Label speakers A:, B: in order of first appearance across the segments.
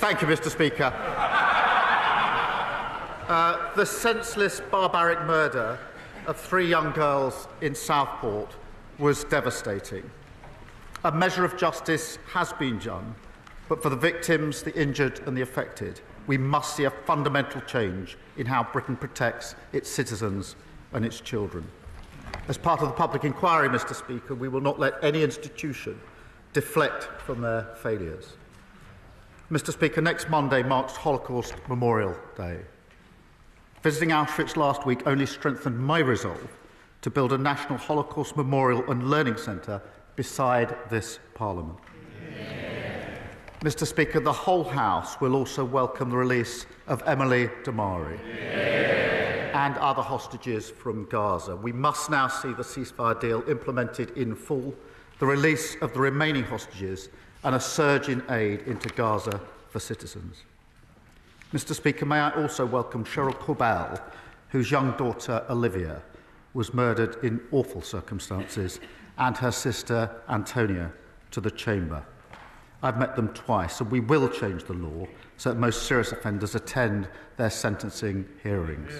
A: Thank you, Mr. Speaker. The senseless, barbaric murder of 3 young girls in Southport was devastating. A measure of justice has been done, but for the victims, the injured and the affected, we must see a fundamental change in how Britain protects its citizens and its children. As part of the public inquiry, Mr. Speaker, we will not let any institution deflect from their failures. Mr. Speaker, next Monday marks Holocaust Memorial Day. Visiting Auschwitz last week only strengthened my resolve to build a national Holocaust Memorial and Learning Centre beside this Parliament. Mr. Speaker, the whole House will also welcome the release of Emily Damari and other hostages from Gaza. We must now see the ceasefire deal implemented in full, the release of the remaining hostages and a surge in aid into Gaza for citizens. Mr. Speaker, may I also welcome Cheryl Corbell, whose young daughter Olivia was murdered in awful circumstances, and her sister Antonia to the Chamber. I've met them twice, and we will change the law so that most serious offenders attend their sentencing hearings.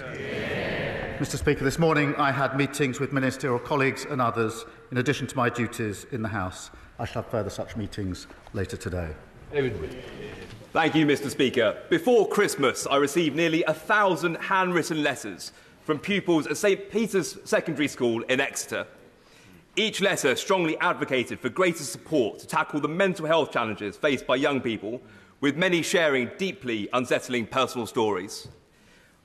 A: Mr. Speaker, this morning I had meetings with ministerial colleagues and others in addition to my duties in the House. I shall have further such meetings later today.
B: Thank you, Mr. Speaker. Before Christmas, I received nearly 1,000 handwritten letters from pupils at St Peter's Secondary School in Exeter. Each letter strongly advocated for greater support to tackle the mental health challenges faced by young people, with many sharing deeply unsettling personal stories.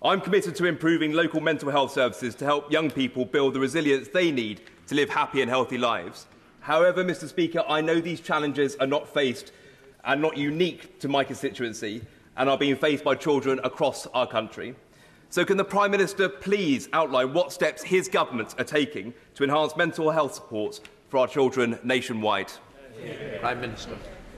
B: I'm committed to improving local mental health services to help young people build the resilience they need to live happy and healthy lives. However, Mr. Speaker, I know these challenges are not faced and not unique to my constituency and are being faced by children across our country. So can the Prime Minister please outline what steps his government are taking to enhance mental health support for our children nationwide?
C: Prime Minister.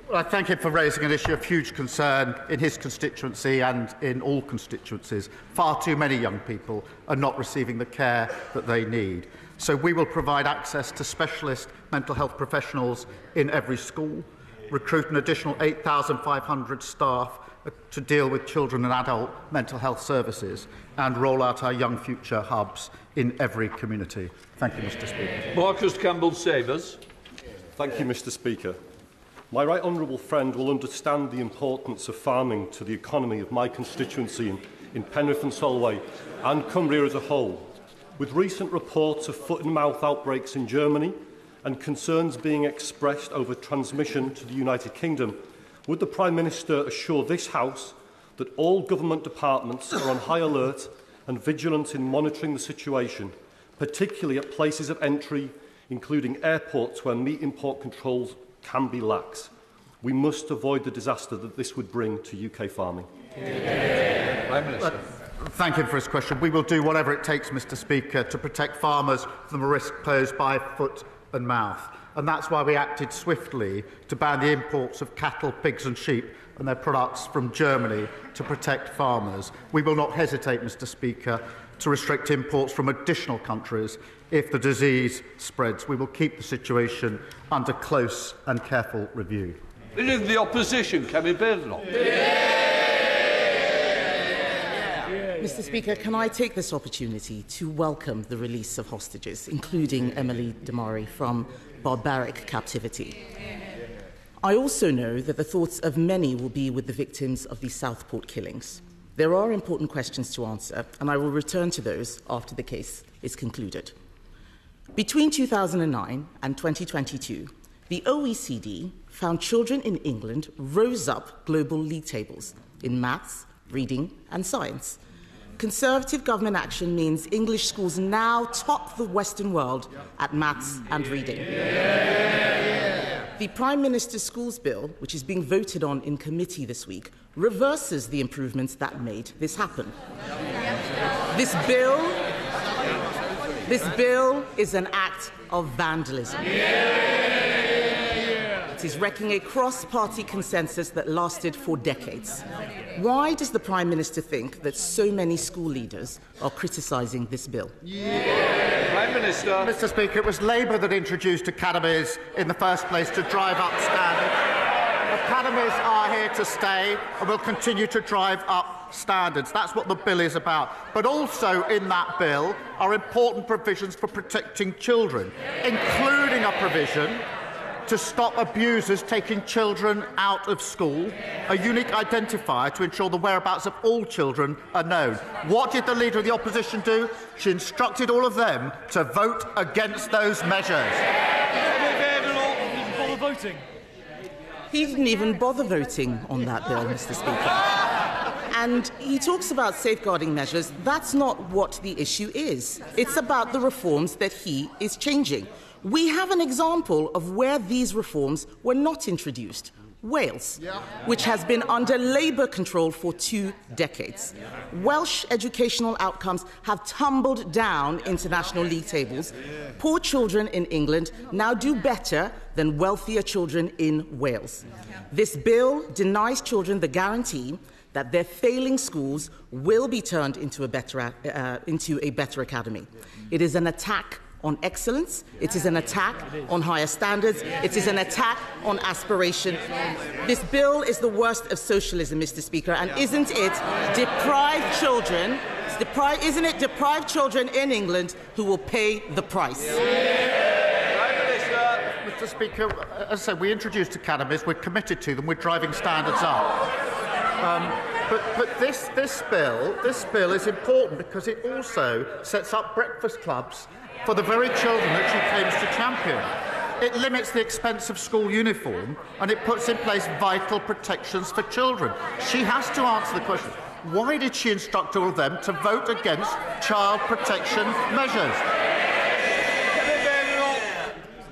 A: Well, I thank him for raising an issue of huge concern in his constituency and in all constituencies. Far too many young people are not receiving the care that they need. So we will provide access to specialist mental health professionals in every school, recruit an additional 8,500 staff to deal with children and adult mental health services, and roll out our Young Future hubs in every community. Thank you, Mr. Speaker.
C: Marcus Campbell-Savers.
D: Thank you, Mr. Speaker. My right honourable friend will understand the importance of farming to the economy of my constituency in Penrith and Solway and Cumbria as a whole. With recent reports of foot-and-mouth outbreaks in Germany and concerns being expressed over transmission to the United Kingdom, would the Prime Minister assure this House that all government departments are on high alert and vigilant in monitoring the situation, particularly at places of entry, including airports where meat import controls can be lax? We must avoid the disaster that this would bring to UK farming.
C: Prime Minister.
A: Thank him for his question. We will do whatever it takes, Mr. Speaker, to protect farmers from the risk posed by foot and mouth. And that's why we acted swiftly to ban the imports of cattle, pigs and sheep and their products from Germany to protect farmers. We will not hesitate, Mr. Speaker, to restrict imports from additional countries if the disease spreads. We will keep the situation under close and careful review.
C: Leader of the Opposition, Kemi Badenoch.
E: Mr. Speaker, can I take this opportunity to welcome the release of hostages, including Emily Damari, from barbaric captivity? I also know that the thoughts of many will be with the victims of the Southport killings. There are important questions to answer, and I will return to those after the case is concluded. Between 2009 and 2022, the OECD found children in England rose up global league tables in maths, reading and science. Conservative government action means English schools now top the Western world at maths and reading. The Prime Minister's Schools Bill, which is being voted on in committee this week, reverses the improvements that made this happen. This bill is an act of vandalism. It is wrecking a cross-party consensus that lasted for decades. Why does the Prime Minister think that so many school leaders are criticising this bill?
C: Prime Minister.
A: Mr. Speaker, it was Labour that introduced academies in the first place to drive up standards. Academies are here to stay and will continue to drive up standards. That's what the bill is about. But also in that bill are important provisions for protecting children, including a provision to stop abusers taking children out of school, a unique identifier to ensure the whereabouts of all children are known. What did the Leader of the Opposition do? She instructed all of them to vote against those measures.
F: Voting.
E: He didn't even bother voting on that bill, Mr. Speaker. And he talks about safeguarding measures. That's not what the issue is. It's about the reforms that he is changing. We have an example of where these reforms were not introduced. Wales, which has been under Labour control for 2 decades. Welsh educational outcomes have tumbled down international league tables. Poor children in England now do better than wealthier children in Wales. This bill denies children the guarantee that their failing schools will be turned into a better academy. It is an attack on excellence, it is an attack on higher standards, it is an attack on aspiration. This bill is the worst of socialism, Mr. Speaker, and isn't it deprived children in England who will pay the price?
A: Mr. Speaker, as I said, we introduced academies, we're committed to them, we're driving standards up. But this bill is important because it also sets up breakfast clubs for the very children that she claims to champion. It limits the expense of school uniform and it puts in place vital protections for children. She has to answer the question, why did she instruct all of them to vote against child protection measures?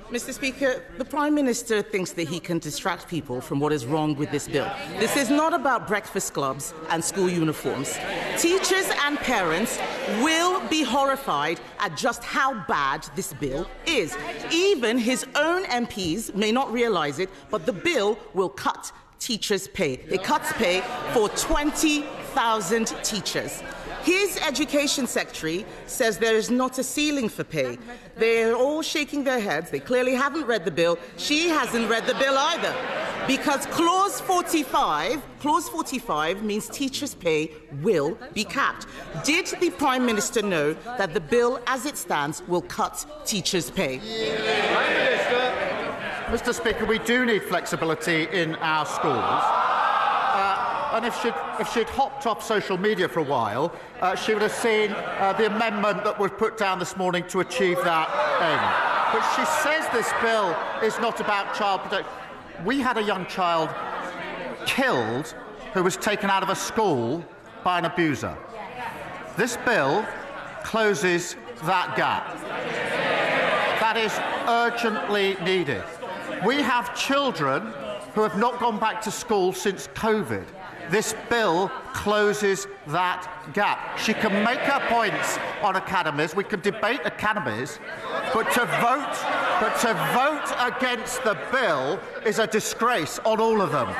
E: Mr. Speaker, the Prime Minister thinks that he can distract people from what is wrong with this bill. This is not about breakfast clubs and school uniforms. Teachers and parents will be horrified at just how bad this bill is. Even his own MPs may not realise it, but the bill will cut teachers' pay. It cuts pay for 20,000 teachers. His Education Secretary says there is not a ceiling for pay. They're all shaking their heads. They clearly haven't read the bill. She hasn't read the bill either. Because Clause 45 means teachers' pay will be capped. Did the Prime Minister know that the bill, as it stands, will cut teachers' pay?
A: Mr. Speaker, we do need flexibility in our schools. And if she'd hopped off social media for a while, she would have seen the amendment that was put down this morning to achieve that end. But she says this bill is not about child protection. We had a young child killed who was taken out of a school by an abuser. This bill closes that gap. That is urgently needed. We have children who have not gone back to school since COVID. This bill closes that gap. She can make her points on academies. We can debate academies, but to vote against the bill is a disgrace on all of them.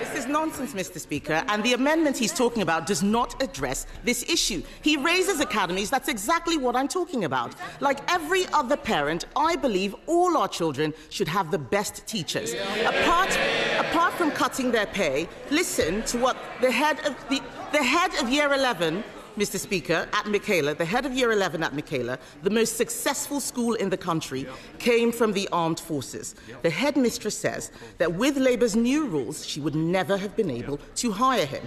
E: This is nonsense, Mr. Speaker, and the amendment he's talking about does not address this issue. He raises academies. That's exactly what I'm talking about. Like every other parent, I believe all our children should have the best teachers. Apart from cutting their pay, listen to what the head of Year 11, Mr. Speaker, at Michaela, the head of Year 11 at Michaela, the most successful school in the country, came from the armed forces. The headmistress says that with Labour's new rules, she would never have been able to hire him.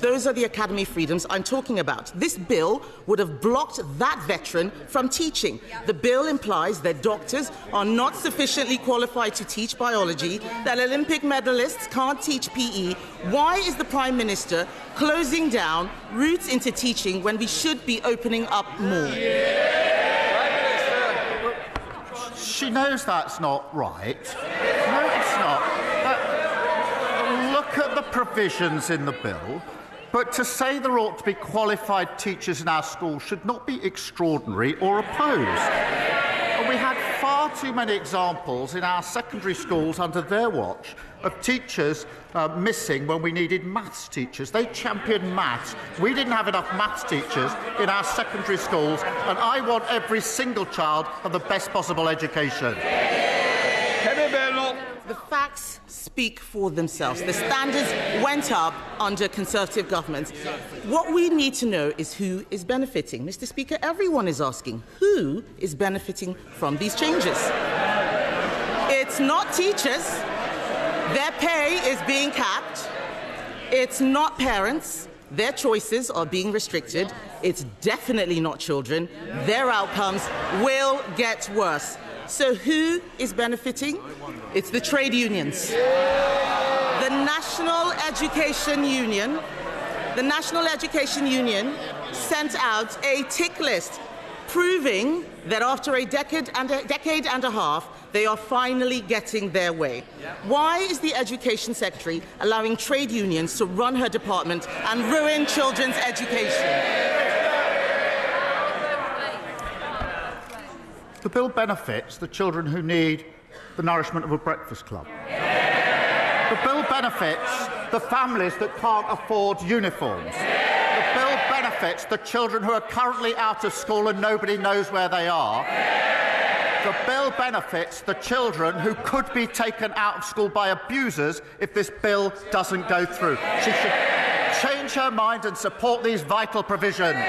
E: Those are the academy freedoms I'm talking about. This bill would have blocked that veteran from teaching. The bill implies that doctors are not sufficiently qualified to teach biology, that Olympic medalists can't teach PE. Why is the Prime Minister closing down routes into teaching when we should be opening up more?
A: She knows that's not right. No, it's not. Look at the provisions in the bill. But to say there ought to be qualified teachers in our schools should not be extraordinary or opposed. And we had far too many examples in our secondary schools under their watch of teachers missing when we needed maths teachers. They championed maths. We didn't have enough maths teachers in our secondary schools, and I want every single child to have the best possible education.
C: Kemi Badenoch.
E: The facts speak for themselves. The standards went up under Conservative government. What we need to know is who is benefiting. Mr. Speaker, everyone is asking who is benefiting from these changes. It's not teachers. Their pay is being capped. It's not parents. Their choices are being restricted. It's definitely not children. Their outcomes will get worse. So who is benefiting? It's the trade unions. The National Education Union sent out a tick list proving that after a decade and a half, they are finally getting their way. Why is the Education Secretary allowing trade unions to run her department and ruin children's education?
A: The bill benefits the children who need the nourishment of a breakfast club. The bill benefits the families that can't afford uniforms. The bill benefits the children who are currently out of school and nobody knows where they are. The bill benefits the children who could be taken out of school by abusers if this bill doesn't go through. She should change her mind and support these vital provisions.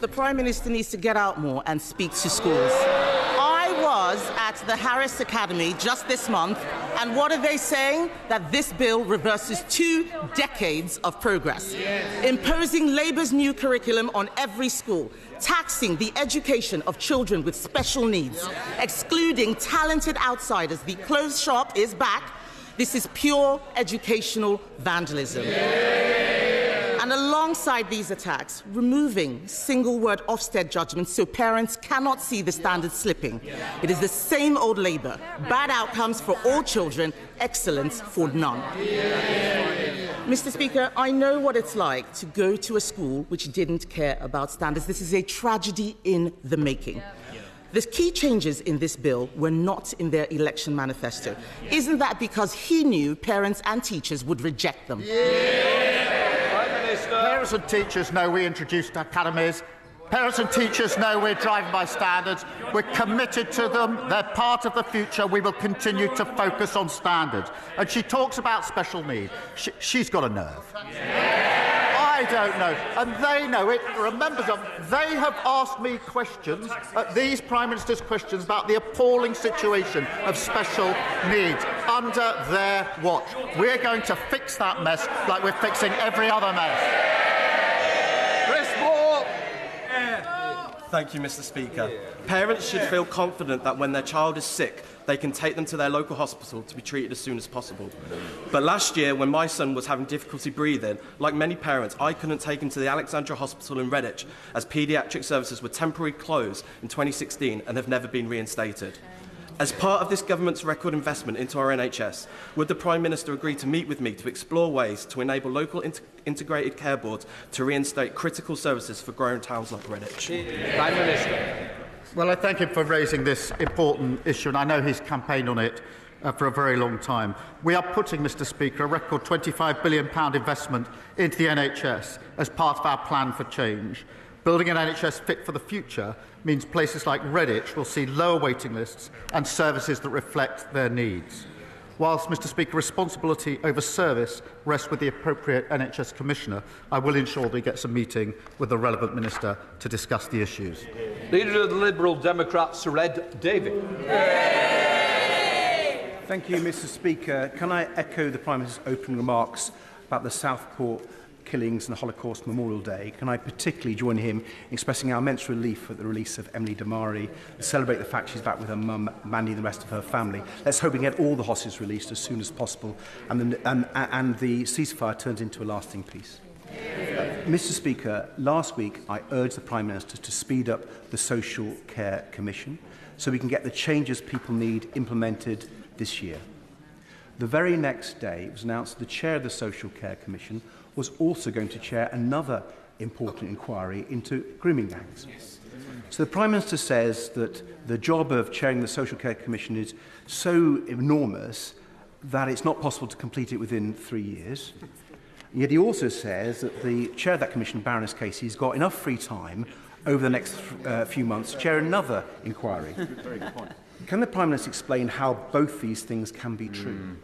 E: The Prime Minister needs to get out more and speak to schools. I was at the Harris Academy just this month, and what are they saying? That this bill reverses 2 decades of progress, imposing Labour's new curriculum on every school, taxing the education of children with special needs, excluding talented outsiders. The closed shop is back. This is pure educational vandalism. And alongside these attacks, removing single-word Ofsted judgments so parents cannot see the standards slipping. It is the same old Labour. Bad outcomes for all children, excellence for none. Mr. Speaker, I know what it's like to go to a school which didn't care about standards. This is a tragedy in the making. The key changes in this bill were not in their election manifesto. Isn't that because he knew parents and teachers would reject them?
A: Parents and teachers know we introduced academies. Parents and teachers know we're driving by standards. We're committed to them. They're part of the future. We will continue to focus on standards. And she talks about special need. She's got a nerve. I don't know. And they know it. Remember them. They have asked me questions, these Prime Minister's questions, about the appalling situation of special needs under their watch. We're going to fix that mess like we're fixing every other mess.
F: Thank you, Mr. Speaker. Parents should feel confident that when their child is sick, they can take them to their local hospital to be treated as soon as possible. But last year, when my son was having difficulty breathing, like many parents, I couldn't take him to the Alexandra Hospital in Redditch, as paediatric services were temporarily closed in 2016 and have never been reinstated. As part of this government's record investment into our NHS, would the Prime Minister agree to meet with me to explore ways to enable local integrated care boards to reinstate critical services for growing towns like Redditch?
C: Prime Minister.
A: Well, I thank him for raising this important issue, and I know he's campaigned on it for a very long time. We are putting, Mr. Speaker, a record £25 billion investment into the NHS as part of our plan for change. Building an NHS fit for the future means places like Redditch will see lower waiting lists and services that reflect their needs. Whilst, Mr. Speaker, responsibility over service rests with the appropriate NHS Commissioner, I will ensure that he gets a meeting with the relevant Minister to discuss the issues.
C: Leader of the Liberal Democrats, Sir Ed Davey.
G: Thank you, Mr. Speaker. Can I echo the Prime Minister's opening remarks about the Southport killings and the Holocaust Memorial Day? Can I particularly join him in expressing our immense relief at the release of Emily Damari and celebrate the fact she's back with her mum, Mandy, and the rest of her family. Let's hope we get all the hostages released as soon as possible and the ceasefire turns into a lasting peace. Mr. Speaker, last week I urged the Prime Minister to speed up the Social Care Commission so we can get the changes people need implemented this year. The very next day it was announced that the chair of the Social Care Commission was also going to chair another important inquiry into grooming gangs. So the Prime Minister says that the job of chairing the Social Care Commission is so enormous that it's not possible to complete it within 3 years. Yet he also says that the chair of that commission, Baroness Casey, has got enough free time over the next few months to chair another inquiry. Can the Prime Minister explain how both these things can be true?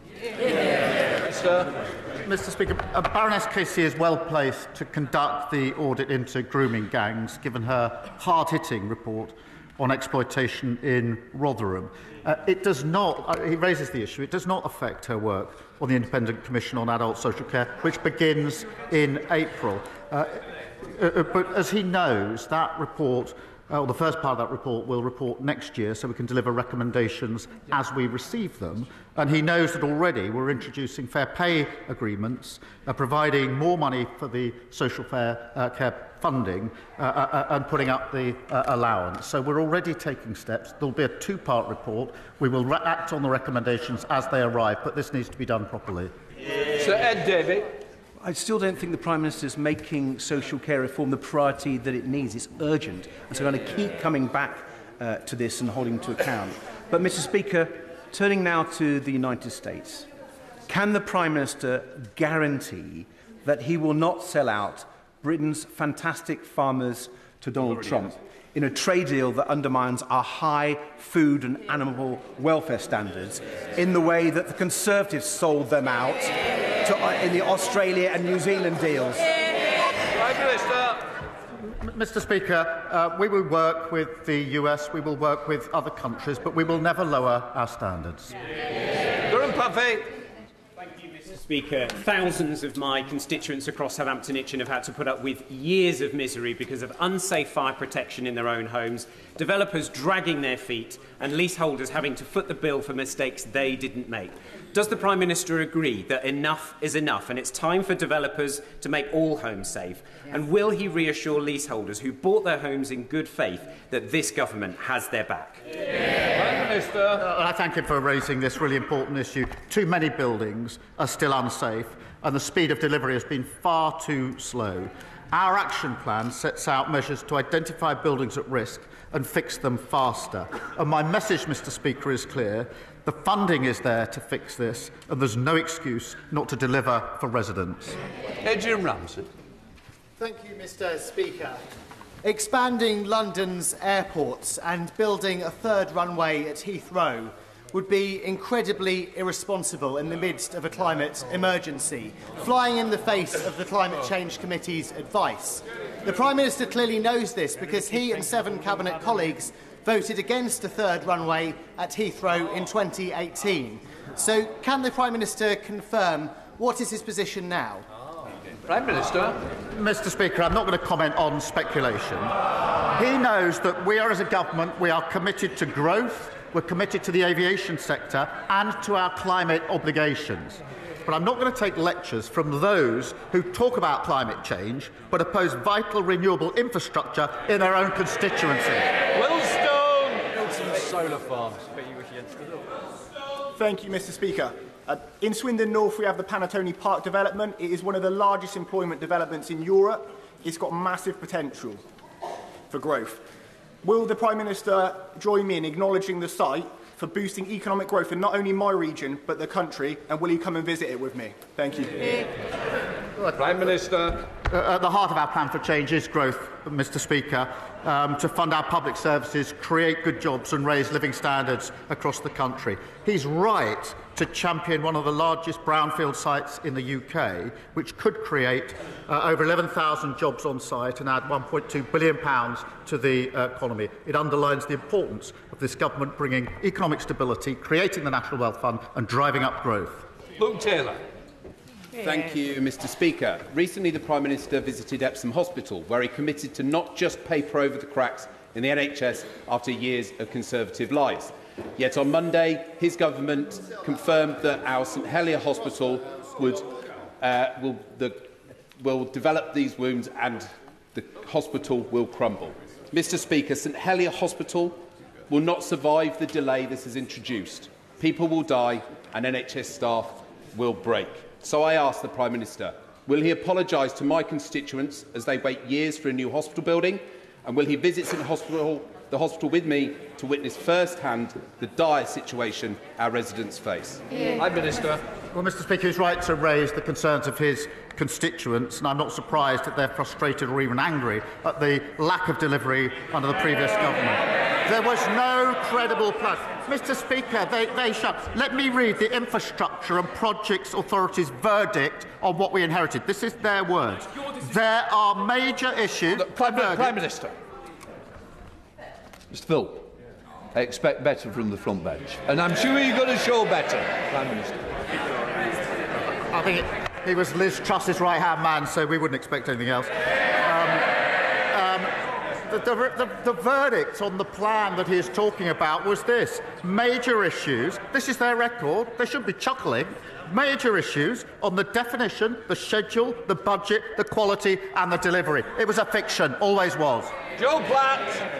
A: Mr. Speaker, Baroness Casey is well placed to conduct the audit into grooming gangs, given her hard-hitting report on exploitation in Rotherham. It does not, he raises the issue, it does not affect her work on the Independent Commission on Adult Social Care, which begins in April. But as he knows, that report, the first part of that report, will report next year, so we can deliver recommendations as we receive them. And he knows that already we're introducing fair pay agreements, providing more money for the social care funding and putting up the allowance. So we're already taking steps. There'll be a two-part report. We will act on the recommendations as they arrive, but this needs to be done properly.
C: Sir Ed Davey.
G: I still don't think the Prime Minister is making social care reform the priority that it needs. It's urgent. And so I'm going to keep coming back to this and holding to account. But, Mr. Speaker, turning now to the United States, can the Prime Minister guarantee that he will not sell out Britain's fantastic farmers to Donald Trump in a trade deal that undermines our high food and animal welfare standards in the way that the Conservatives sold them out in the Australia and New Zealand deals?
C: Prime Minister.
A: Mr. Speaker, we will work with the US, we will work with other countries, but we will never lower our standards.
C: Durham Puffey.
H: Speaker, thousands of my constituents across Southampton Itchen have had to put up with years of misery because of unsafe fire protection in their own homes, developers dragging their feet and leaseholders having to foot the bill for mistakes they didn't make. Does the Prime Minister agree that enough is enough and it's time for developers to make all homes safe? And will he reassure leaseholders who bought their homes in good faith that this government has their back?
C: Prime Minister.
A: I thank him for raising this really important issue. Too many buildings are still unsafe and the speed of delivery has been far too slow. Our action plan sets out measures to identify buildings at risk and fix them faster. And my message, Mr. Speaker, is clear. The funding is there to fix this, and there's no excuse not to deliver for residents.
C: Adrian Ramsey.
I: Thank you, Mr. Speaker. Expanding London's airports and building a third runway at Heathrow would be incredibly irresponsible in the midst of a climate emergency, flying in the face of the Climate Change Committee's advice. The Prime Minister clearly knows this because he and 7 Cabinet colleagues voted against a third runway at Heathrow in 2018. So can the Prime Minister confirm what is his position now?
C: Prime Minister.
A: Mr. Speaker, I'm not going to comment on speculation. He knows that we are, as a government, we are committed to growth, we're committed to the aviation sector and to our climate obligations. But I'm not going to take lectures from those who talk about climate change but oppose vital renewable infrastructure in their own constituency.
C: Willstone.
J: Build some solar farms.
K: Thank you, Mr. Speaker. In Swindon North, we have the Panatoni Park development. It is one of the largest employment developments in Europe. It's got massive potential for growth. Will the Prime Minister join me in acknowledging the site for boosting economic growth in not only my region but the country, and will he come and visit it with me? Thank you.
C: Prime Minister.
A: At the heart of our plan for change is growth, Mr. Speaker, to fund our public services, create good jobs and raise living standards across the country. He's right to champion one of the largest brownfield sites in the UK, which could create over 11,000 jobs on site and add £1.2 billion to the economy. It underlines the importance of this government bringing economic stability, creating the National Wealth Fund and driving up growth.
C: Luke Taylor.
L: Thank you, Mr. Speaker. Recently, the Prime Minister visited Epsom Hospital, where he committed to not just paper over the cracks in the NHS after years of Conservative lies. Yet on Monday, his government confirmed that our St Helier Hospital will develop these wounds and the hospital will crumble. Mr. Speaker, St Helier Hospital will not survive the delay this has introduced. People will die and NHS staff will break. So I ask the Prime Minister, will he apologise to my constituents as they wait years for a new hospital building? And will he visit the hospital with me to witness first-hand the dire situation our residents face?
C: Prime Minister.
A: Well, Mr. Speaker, he's right to raise the concerns of his constituents, and I'm not surprised that they're frustrated or even angry at the lack of delivery under the previous government. There was no credible plan. Mr. Speaker, they shut. Let me read the Infrastructure and Projects Authority's verdict on what we inherited. This is their words. There are major issues.
C: Look, Prime Minister. Mr. Phil, I expect better from the front bench. And I'm sure you're going to show better, Prime Minister.
A: I think he was Liz Truss's right-hand man, so we wouldn't expect anything else. The verdict on the plan that he is talking about was this. Major issues. This is their record. They shouldn't be chuckling. Major issues on the definition, the schedule, the budget, the quality and the delivery. It was a fiction. Always was.
C: Joe Platt.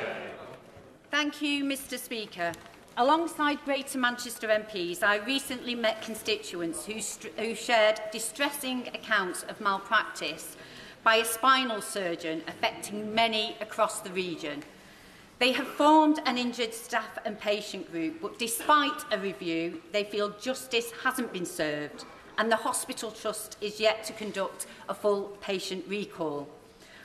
J: Thank you, Mr. Speaker. Alongside Greater Manchester MPs, I recently met constituents who shared distressing accounts of malpractice by a spinal surgeon affecting many across the region. They have formed an injured staff and patient group, but despite a review, they feel justice hasn't been served and the Hospital Trust is yet to conduct a full patient recall.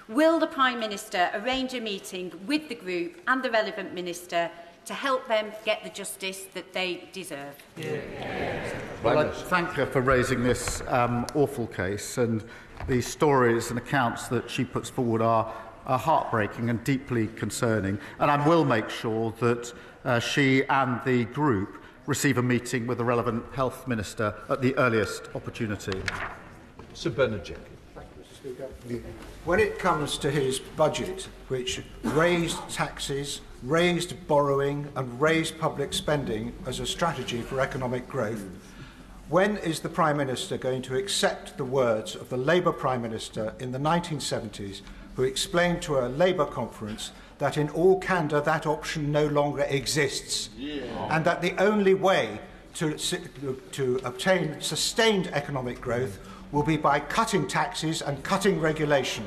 J: Will the Prime Minister arrange a meeting with the group and the relevant minister to help them get the justice that they deserve?
A: Well, I thank her for raising this awful case, and the stories and accounts that she puts forward are heartbreaking and deeply concerning, and I will make sure that she and the group receive a meeting with the relevant health minister at the earliest opportunity.
C: Sir Badenoch.
M: When it comes to his budget, which raised taxes, raised borrowing and raised public spending as a strategy for economic growth, when is the Prime Minister going to accept the words of the Labour Prime Minister in the 1970s, who explained to a Labour conference that in all candour that option no longer exists, and that the only way to obtain sustained economic growth will be by cutting taxes and cutting regulation?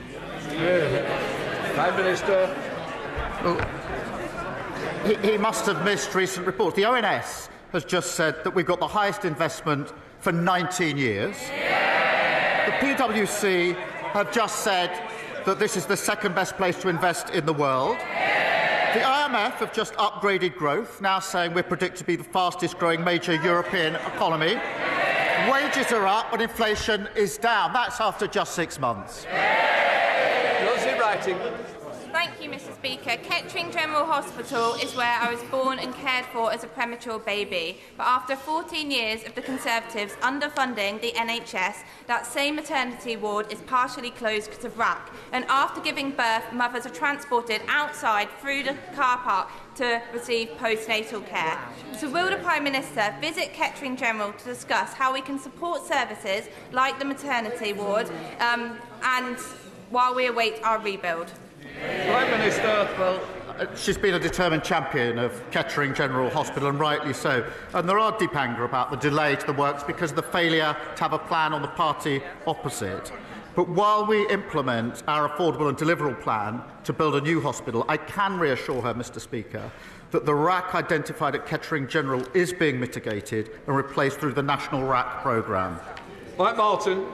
C: Prime Minister.
A: Well, he must have missed recent reports. The ONS has just said that we've got the highest investment for 19 years. The PwC have just said that this is the second best place to invest in the world. The IMF have just upgraded growth, now saying we're predicted to be the fastest growing major European economy. Wages are up and inflation is down. That's after just 6 months.
C: Rosie Writing.
N: Thank you, Mr. Speaker. Kettering General Hospital is where I was born and cared for as a premature baby. But after 14 years of the Conservatives underfunding the NHS, that same maternity ward is partially closed because of RAC. And after giving birth, mothers are transported outside through the car park to receive postnatal care. So will the Prime Minister visit Kettering General to discuss how we can support services like the maternity ward and while we await our rebuild?
C: Prime Minister.
A: Well, she's been a determined champion of Kettering General Hospital, and rightly so. And there are deep anger about the delay to the works because of the failure to have a plan on the party opposite. But while we implement our affordable and deliverable plan to build a new hospital, I can reassure her, Mr. Speaker, that the RAC identified at Kettering General is being mitigated and replaced through the National RAC programme.
C: Mike Martin.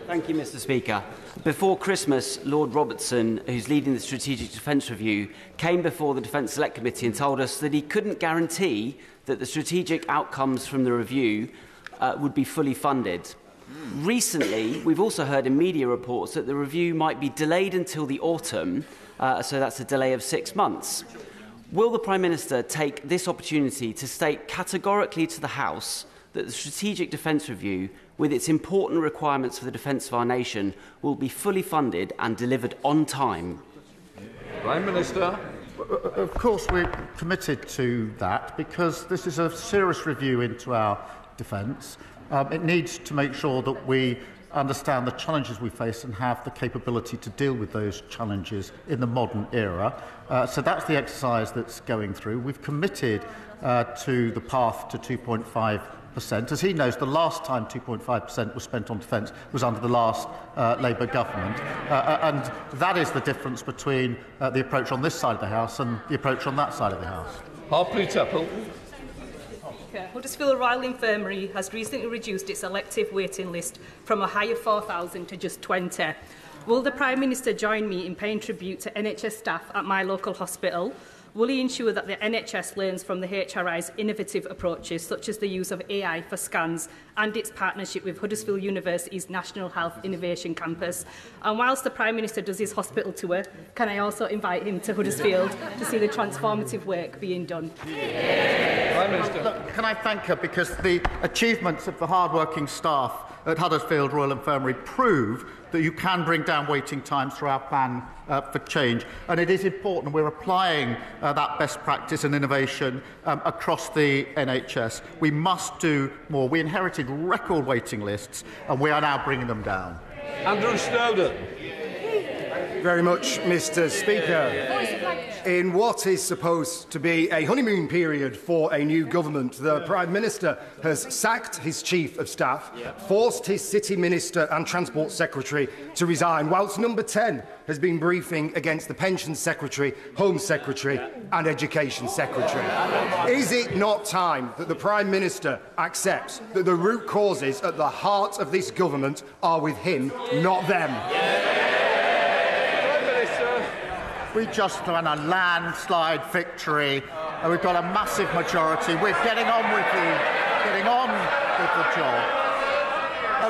O: Thank you, Mr. Speaker. Before Christmas, Lord Robertson, who's leading the Strategic Defence Review, came before the Defence Select Committee and told us that he couldn't guarantee that the strategic outcomes from the review would be fully funded. Recently, we've also heard in media reports that the review might be delayed until the autumn, so that's a delay of 6 months. Will the Prime Minister take this opportunity to state categorically to the House that the Strategic Defence Review, with its important requirements for the defence of our nation, will be fully funded and delivered on time?
C: Prime Minister.
A: Of course, we're committed to that because this is a serious review into our defence. It needs to make sure that we understand the challenges we face and have the capability to deal with those challenges in the modern era. So that's the exercise that's going through. We've committed to the path to 2.5%. As he knows, the last time 2.5% was spent on defence was under the last Labour government. And that is the difference between the approach on this side of the House and the approach on that side of the House.
C: Harpley Temple.
P: Huddersfield Royal Infirmary has recently reduced its elective waiting list from a high of 4,000 to just 20. Will the Prime Minister join me in paying tribute to NHS staff at my local hospital? will he ensure that the NHS learns from the HRI's innovative approaches, such as the use of AI for scans and its partnership with Huddersfield University's National Health Innovation Campus? And whilst the Prime Minister does his hospital tour, can I also invite him to Huddersfield to see the transformative work being done?
A: Prime Minister. Look, can I thank her, because the achievements of the hard-working staff at Huddersfield Royal Infirmary prove that you can bring down waiting times through our plan for change. And it is important we're applying that best practice and innovation across the NHS. We must do more. We inherited record waiting lists, and we are now bringing them down.
C: Andrew Snowden.
Q: Very much, Mr. Speaker. In what is supposed to be a honeymoon period for a new government, the Prime Minister has sacked his Chief of Staff, forced his City Minister and Transport Secretary to resign, whilst Number 10 has been briefing against the Pensions Secretary, Home Secretary and Education Secretary. Is it not time that the Prime Minister accepts that the root causes at the heart of this government are with him, not them?
A: We just won a landslide victory. We've got a massive majority. We're getting on with the job.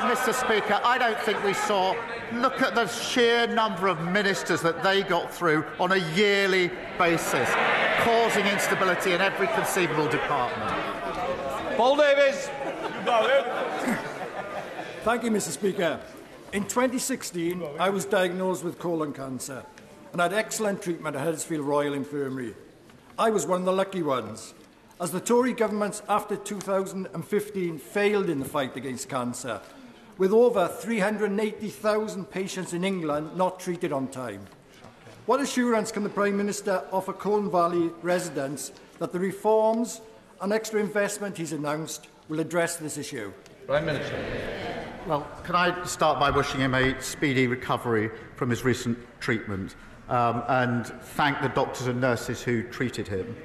A: Mr. Speaker, I don't think we saw. Look at the sheer number of ministers that they got through on a yearly basis, causing instability in every conceivable department.
C: Paul Davies.
R: Thank you, Mr. Speaker. In 2016, I was diagnosed with colon cancer and had excellent treatment at Huddersfield Royal Infirmary. I was one of the lucky ones, as the Tory governments after 2015 failed in the fight against cancer, with over 380,000 patients in England not treated on time. What assurance can the Prime Minister offer Colne Valley residents that the reforms and extra investment he's announced will address this issue?
C: Prime Minister.
A: Well, can I start by wishing him a speedy recovery from his recent treatment and thank the doctors and nurses who treated him.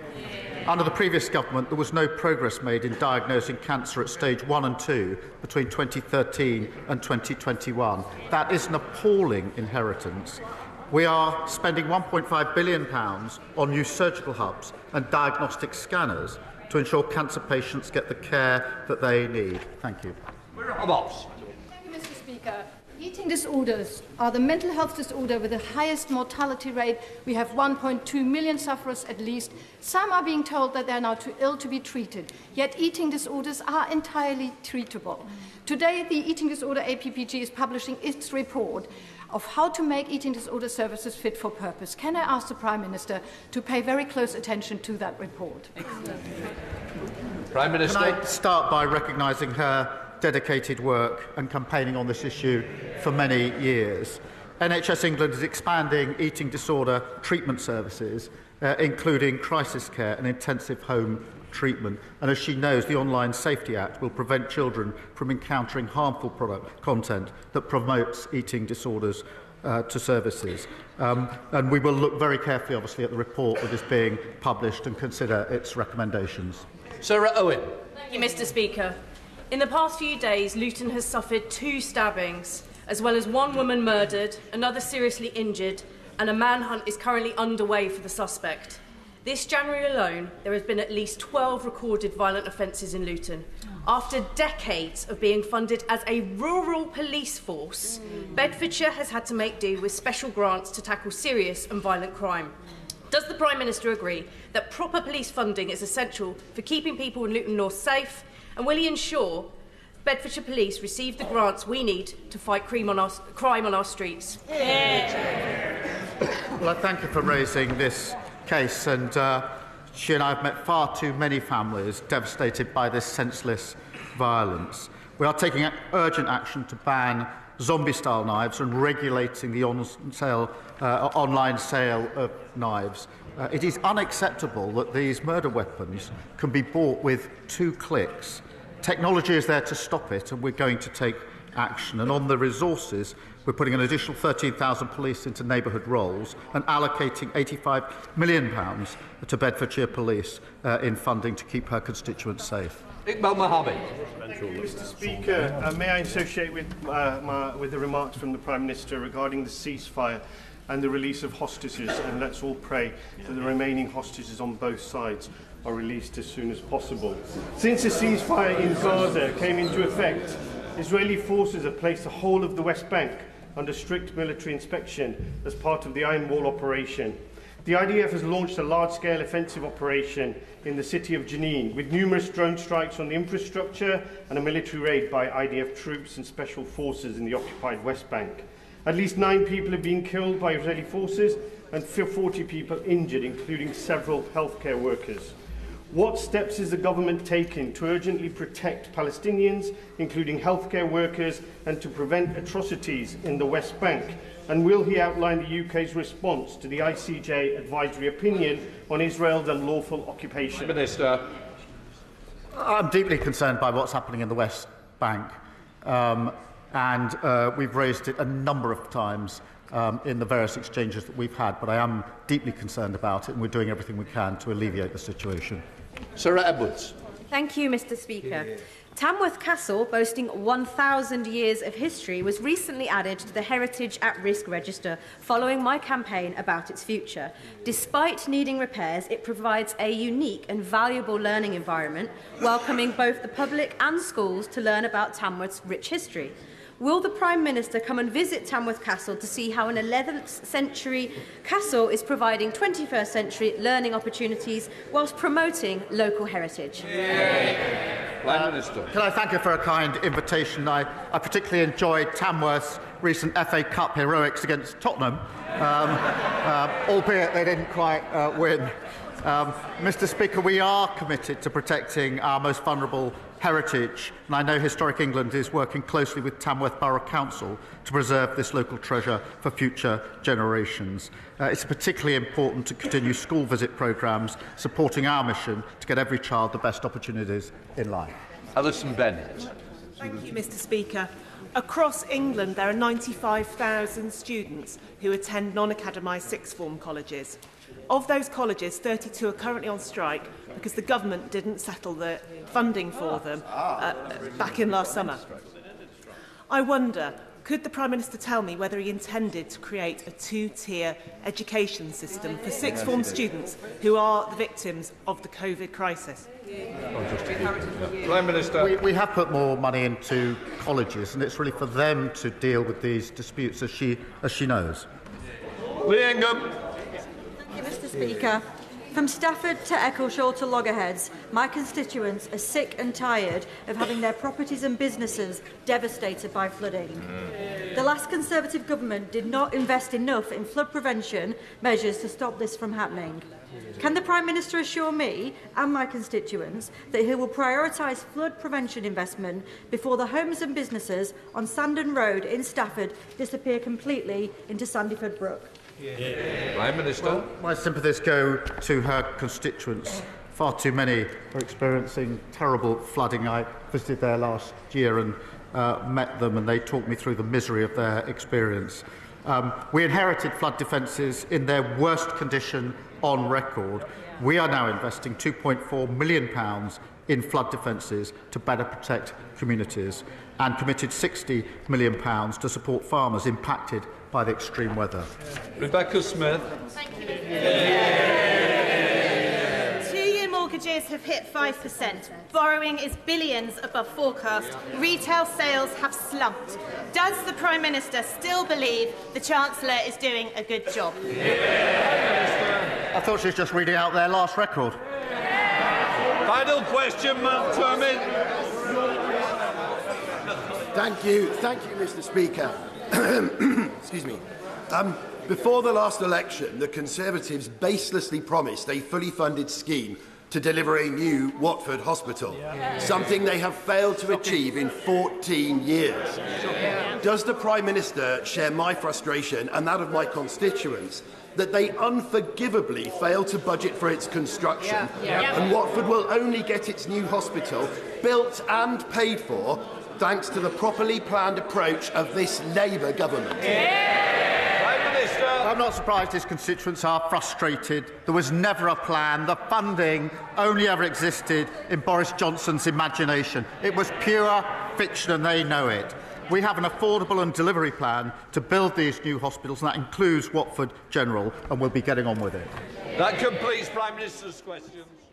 A: Under the previous government, there was no progress made in diagnosing cancer at stage 1 and 2 between 2013 and 2021. That is an appalling inheritance. We are spending £1.5 billion on new surgical hubs and diagnostic scanners to ensure cancer patients get the care that they need. Thank you.
S: Mr. Speaker, eating disorders are the mental health disorder with the highest mortality rate. We have 1.2 million sufferers at least. Some are being told that they are now too ill to be treated, yet eating disorders are entirely treatable. Today, the Eating Disorder APPG is publishing its report of how to make eating disorder services fit for purpose. Can I ask the Prime Minister to pay very close attention to that report?
C: Prime Minister.
A: Can I start by recognising her dedicated work and campaigning on this issue for many years. NHS England is expanding eating disorder treatment services, including crisis care and intensive home treatment. And as she knows, the Online Safety Act will prevent children from encountering harmful product content that promotes eating disorders to services. And we will look very carefully, obviously, at the report that is being published and consider its recommendations.
C: Sarah Owen.
T: Thank you, Mr. Speaker. In the past few days, Luton has suffered 2 stabbings, as well as 1 woman murdered, another seriously injured, and a manhunt is currently underway for the suspect. This January alone, there has been at least 12 recorded violent offences in Luton. After decades of being funded as a rural police force, Bedfordshire has had to make do with special grants to tackle serious and violent crime. Does the Prime Minister agree that proper police funding is essential for keeping people in Luton North safe? And will he ensure Bedfordshire Police receive the grants we need to fight crime on our streets?
A: Well, I thank you for raising this case, and she and I have met far too many families devastated by this senseless violence. We are taking urgent action to ban zombie-style knives and regulating the online sale of knives. It is unacceptable that these murder weapons can be bought with 2 clicks. Technology is there to stop it, and we're going to take action. And on the resources, we're putting an additional 13,000 police into neighbourhood roles and allocating £85 million to Bedfordshire Police in funding to keep her constituents safe.
C: Iqbal Mohammed.
U: Mr. Speaker, may I associate with the remarks from the Prime Minister regarding the ceasefire?
D: and the release of hostages, and let's all pray that the remaining hostages on both sides are released as soon as possible. Since the ceasefire in Gaza came into effect, Israeli forces have placed the whole of the West Bank under strict military inspection as part of the Iron Wall operation. The IDF has launched a large-scale offensive operation in the city of Jenin, with numerous drone strikes on the infrastructure and a military raid by IDF troops and special forces in the occupied West Bank. At least 9 people have been killed by Israeli forces and 40 people injured, including several healthcare workers. What steps is the government taking to urgently protect Palestinians, including healthcare workers, and to prevent atrocities in the West Bank? And will he outline the UK's response to the ICJ advisory opinion on Israel's unlawful occupation?
L: Minister.
A: I'm deeply concerned by what's happening in the West Bank, and we've raised it a number of times in the various exchanges that we've had, but I am deeply concerned about it, and we're doing everything we can to alleviate the situation.
L: Sarah Edwards.
U: Thank you, Mr. Speaker. Tamworth Castle, boasting 1,000 years of history, was recently added to the Heritage at Risk Register following my campaign about its future. Despite needing repairs, it provides a unique and valuable learning environment, welcoming both the public and schools to learn about Tamworth's rich history. Will the Prime Minister come and visit Tamworth Castle to see how an 11th century castle is providing 21st century learning opportunities whilst promoting local heritage?
L: Prime Minister.
A: Can I thank you for a kind invitation? I particularly enjoyed Tamworth's recent FA Cup heroics against Tottenham, albeit they didn't quite win. Mr. Speaker, we are committed to protecting our most vulnerable heritage, and I know Historic England is working closely with Tamworth Borough Council to preserve this local treasure for future generations. It's particularly important to continue school visit programmes supporting our mission to get every child the best opportunities in life.
L: Alison Bennett.
V: Thank you, Mr. Speaker. Across England, there are 95,000 students who attend non-academised sixth form colleges. Of those colleges, 32 are currently on strike because the government didn't settle the funding for them back in last summer. I wonder, could the Prime Minister tell me whether he intended to create a 2-tier education system for sixth form students who are the victims of the COVID crisis?
L: Prime Minister.
A: We have put more money into colleges, and it's really for them to deal with these disputes, as she knows.
L: Lee Ingham.
W: Mr. Speaker, from Stafford to Eccleshall to Loggerheads, my constituents are sick and tired of having their properties and businesses devastated by flooding. The last Conservative government did not invest enough in flood prevention measures to stop this from happening. Can the Prime Minister assure me and my constituents that he will prioritise flood prevention investment before the homes and businesses on Sandon Road in Stafford disappear completely into Sandyford Brook?
L: Prime Minister.
A: Well, my sympathies go to her constituents. Far too many are experiencing terrible flooding. I visited there last year and met them, and they talked me through the misery of their experience. We inherited flood defences in their worst condition on record. We are now investing £2.4 million in flood defences to better protect communities, and committed £60 million to support farmers impacted by the extreme weather.
L: Rebecca Smith.
X: Thank you. 2-year mortgages have hit 5%. Borrowing is billions above forecast. Retail sales have slumped. Does the Prime Minister still believe the Chancellor is doing a good job?
A: I thought she was just reading out their last record.
L: Final question, Matt Turmin.
Y: Thank you, Mr. Speaker. Excuse me. Before the last election, the Conservatives baselessly promised a fully funded scheme to deliver a new Watford hospital, something they have failed to achieve in 14 years. Does the Prime Minister share my frustration and that of my constituents that they unforgivably failed to budget for its construction, and Watford will only get its new hospital built and paid for thanks to the properly planned approach of this Labour government?
A: I'm not surprised his constituents are frustrated. There was never a plan. The funding only ever existed in Boris Johnson's imagination. It was pure fiction, and they know it. We have an affordable and delivery plan to build these new hospitals, and that includes Watford General, and we'll be getting on with it.
C: That completes Prime Minister's questions.